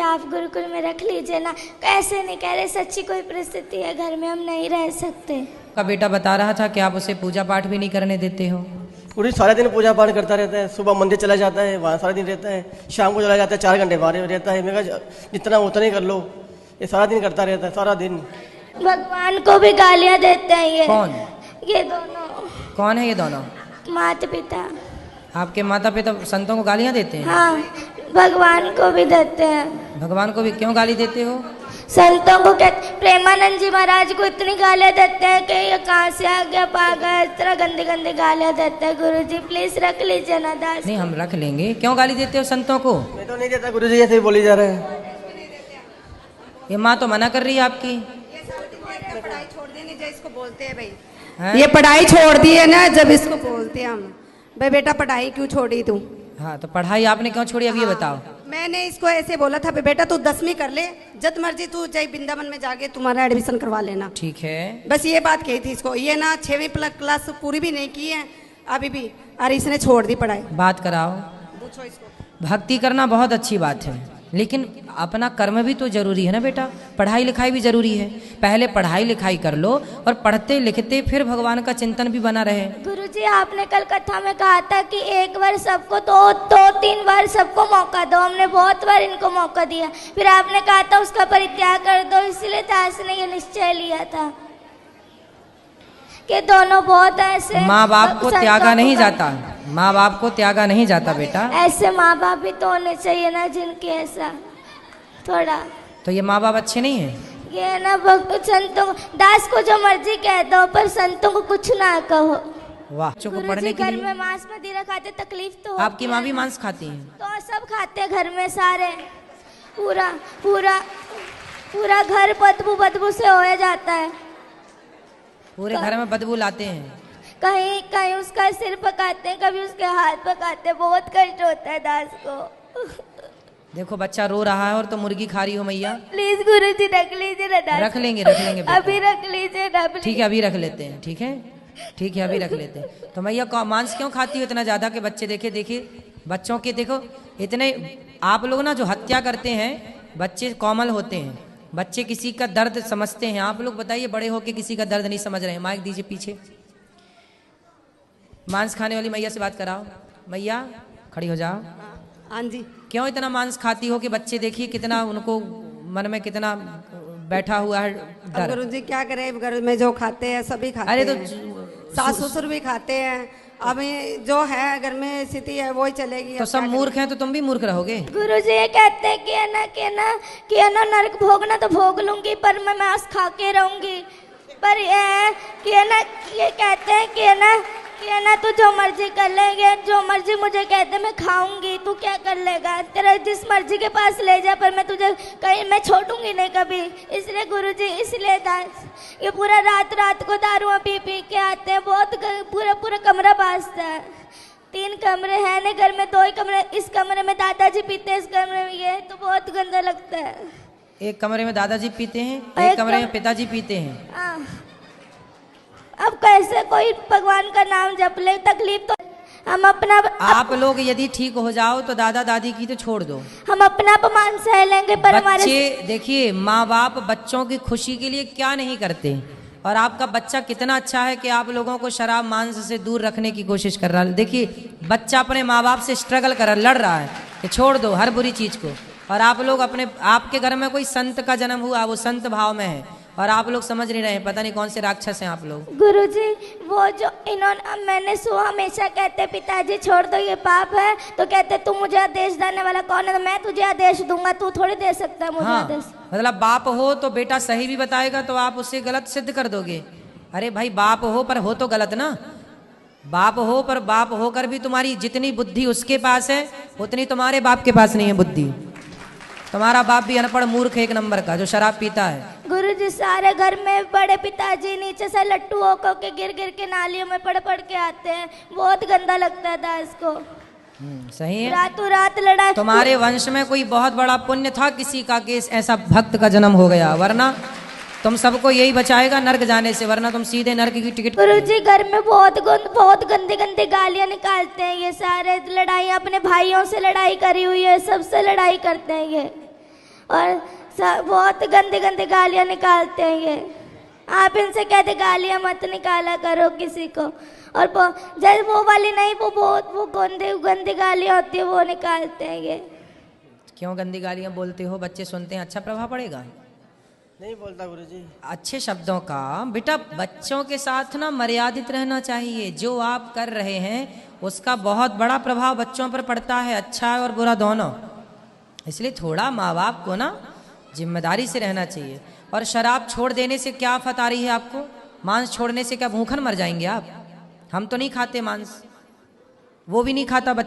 आप गुरुकुल में रख लीजिए ना। कैसे नहीं कह रहे, सच्ची कोई परिस्थिति है घर में, हम नहीं रह सकते। का बेटा बता रहा था कि आप उसे पूजा पाठ भी नहीं करने देते हो। पूरी सारा दिन पूजा पाठ करता रहता है। सुबह मंदिर चला जाता है, वहाँ सारा दिन रहता है। शाम को चला जाता है, 4 घंटे बाहर रहता है। मैं कहा जितना उतना ही कर लो। ये सारा दिन करता रहता है, सारा दिन। भगवान को भी गालियां देते हैं ये। कौन? ये दोनों। कौन है ये दोनों? माता पिता। आपके माता पिता संतों को गालियां देते हैं? हाँ, भगवान को भी देते हैं। भगवान को भी क्यों गाली देते हो? संतों को कहते, प्रेमानंद जी महाराज को इतनी गालियां देते हैं कि ये कहाँ से आ गया पागल, इस तरह गंदी गंदी गालियां देते हैं। गुरुजी प्लीज रख लीजिए ना दास। नहीं, हम रख लेंगे। क्यों गाली देते हो संतों को? मैं तो नहीं देता गुरुजी, ऐसे ही बोली जा रहा है। ये माँ तो मना कर रही है आपकी। पढ़ाई छोड़ देने जब इसको बोलते हैं भाई हैं? ये पढ़ाई छोड़ दी है ना, जब इसको बोलते हैं हम भाई बेटा पढ़ाई क्यों छोड़ी तू। हाँ, तो पढ़ाई आपने क्यों छोड़ी, अब ये बताओ। मैंने इसको ऐसे बोला था बेटा तू 10वीं कर ले, जब मर्जी तू जय वृंदावन में जाके तुम्हारा एडमिशन करवा लेना। ठीक है। बस ये बात कही थी इसको। ये ना 6वीं क्लास पूरी भी नहीं की है अभी भी, और इसने छोड़ दी पढ़ाई। बात कराओ। पूछो इसको। भक्ति करना बहुत अच्छी बात है, लेकिन अपना कर्म भी तो जरूरी है ना बेटा। पढ़ाई लिखाई भी जरूरी है। पहले पढ़ाई लिखाई कर लो और पढ़ते लिखते फिर भगवान का चिंतन भी बना रहे। गुरुजी आपने कल कथा में कहा था कि एक बार सबको तो 2-3 बार सबको मौका दो। हमने बहुत बार इनको मौका दिया, फिर आपने कहा था उसका परित्याग कर दो। इसलिए दास ने ये निश्चय लिया था कि दोनों बहुत ऐसे। माँ बाप को त्यागा नहीं संतों जाता, माँ बाप को त्यागा नहीं जाता बेटा। ऐसे माँ बाप भी तो होने चाहिए ना जिनके ऐसा थोड़ा। तो ये माँ बाप अच्छे नहीं है? ये ना संतों दास को जो मर्जी कह दो, पर संतों को कुछ ना कहो। वाह। बच्चों को गुरुजी पढ़ने के घर लिए में मांस मदिरा खाते, तकलीफ तो होती आपकी माँ भी है ना। मांस खाती है? तो सब खाते हैं घर में सारे। पूरा पूरा पूरा घर बदबू बदबू से हो जाता है। पूरे घर में बदबू लाते हैं। कहीं कहीं उसका सिर पकाते हैं, कभी उसके हाथ पकाते हैं। बहुत कष्ट होता है दास को। देखो बच्चा रो रहा है और तो मुर्गी खा रही हो मैया। प्लीज गुरुजी रख लीजिए ना दास। रख लेंगे बेटा। अभी रख लीजिए ना प्लीज। ठीक है, अभी रख लेते हैं। ठीक है, ठीक है, अभी रख लेते हैं। तो मैया मांस क्यों खाती हो इतना ज्यादा कि बच्चे देखे? देखिए बच्चों के देखो इतने। आप लोग ना जो हत्या करते हैं, बच्चे कोमल होते हैं, बच्चे किसी का दर्द समझते हैं। आप लोग बताइए बड़े होके किसी का दर्द नहीं समझ रहे हैं। माइक दीजिए पीछे। मांस खाने वाली मैया से बात कराओ। मैया खड़ी हो जाओ। हाँ जी। क्यों इतना मांस खाती हो कि बच्चे देखिए कितना उनको मन में कितना बैठा हुआ है डर। गुरुजी क्या करे, घर में जो खाते हैं सभी खाते अरे तो हैं। सास ससुर भी खाते हैं। अब जो है घर में स्थिति है वही चलेगी। तो सब मूर्ख हैं तो तुम भी मूर्ख रहोगे। गुरुजी ये कहते हैं कि है ना नरक भोगना तो भोग लूंगी, पर मैं मांस खा के रहूंगी। पर ये है कि है ना, ये कहते हैं कि है ना तू जो मर्जी कर लेंगे, जो मर्जी मुझे कहते मैं खाऊंगी, तू क्या कर लेगा? तेरा जिस मर्जी के पास ले जा, पर मैं तुझे कहीं मैं छोड़ूंगी नहीं कभी। इसलिए गुरुजी, इसलिए दास ये पूरा रात को दारुआ पी पी के आते हैं। बहुत पूरा कमरा बाजता है। 3 कमरे हैं ना घर में, 2 ही कमरे। इस कमरे में दादाजी पीते हैं, इस कमरे में ये, तो बहुत गंदा लगता है। एक कमरे में दादाजी पीते हैं, एक कमरे में पिताजी पीते हैं। अब कैसे कोई भगवान का नाम जप ले? तकलीफ तो हम अपना। आप लोग यदि ठीक हो जाओ तो दादा दादी की तो छोड़ दो, हम अपना अपमान सह लेंगे, पर हमारे बच्चे देखिए माँ बाप बच्चों की खुशी के लिए क्या नहीं करते। और आपका बच्चा कितना अच्छा है कि आप लोगों को शराब मांस से दूर रखने की कोशिश कर रहा है। देखिए बच्चा अपने माँ बाप से स्ट्रगल कर लड़ रहा है कि छोड़ दो हर बुरी चीज को। और आप लोग आपके घर में कोई संत का जन्म हुआ, वो संत भाव में है, और आप लोग समझ नहीं रहे। पता नहीं कौन से राक्षस हैं आप लोग। गुरुजी वो जो इन्होंने, मैंने हमेशा कहते पिताजी छोड़ दो ये पाप है, तो कहते तू मुझे आदेश देने वाला कौन है? तो मैं तुझे आदेश दूंगा, तू थोड़ी दे सकता है मुझे आदेश। मतलब बाप हो तो बेटा सही भी बताएगा तो आप उससे गलत सिद्ध कर दोगे। अरे भाई बाप हो पर हो तो गलत ना। बाप हो पर बाप होकर भी तुम्हारी जितनी बुद्धि उसके पास है उतनी तुम्हारे बाप के पास नहीं है बुद्धि। तुम्हारा बाप भी अनपढ़ मूर्ख एक नंबर का जो शराब पीता है। गुरुजी सारे घर में बड़े पिताजी नीचे से लट्टू होकर के गिर के नालियों में पड़ के आते हैं। बहुत गंदा लगता है दास को। सही है। रातों रात लड़ाई। तुम्हारे वंश में कोई बहुत बड़ा पुण्य था किसी का कि ऐसा भक्त का जन्म हो गया, वरना तुम सबको यही बचाएगा नर्क जाने से, वरना तुम सीधे नर्क की टिकट। गुरुजी घर में बहुत गंदी गालियां निकालते हैं ये सारे। लड़ाई अपने भाइयों से लड़ाई करी हुई है, सबसे लड़ाई करते हैं ये। और बहुत गंदी गंदी गालियाँ निकालते हैं ये। आप इनसे कहते गालियाँ मत निकाला करो किसी को। और जैसे वो वाली नहीं, वो बहुत वो गंदी गंदी गालियाँ होती है वो निकालते हैं ये। क्यों गंदी गालियाँ बोलते हो? बच्चे सुनते हैं, अच्छा प्रभाव पड़ेगा? नहीं बोलता गुरुजी। अच्छे शब्दों का बेटा बच्चों के साथ ना मर्यादित रहना चाहिए। जो आप कर रहे हैं उसका बहुत बड़ा प्रभाव बच्चों पर पड़ता है, अच्छा और बुरा दोनों। इसलिए थोड़ा माँ बाप को ना जिम्मेदारी से रहना चाहिए। और शराब छोड़ देने से क्या आफत आ रही है आपको? मांस छोड़ने से क्या भूखन मर जाएंगे आप? हम तो नहीं खाते मांस, वो भी नहीं खाता बच्चा।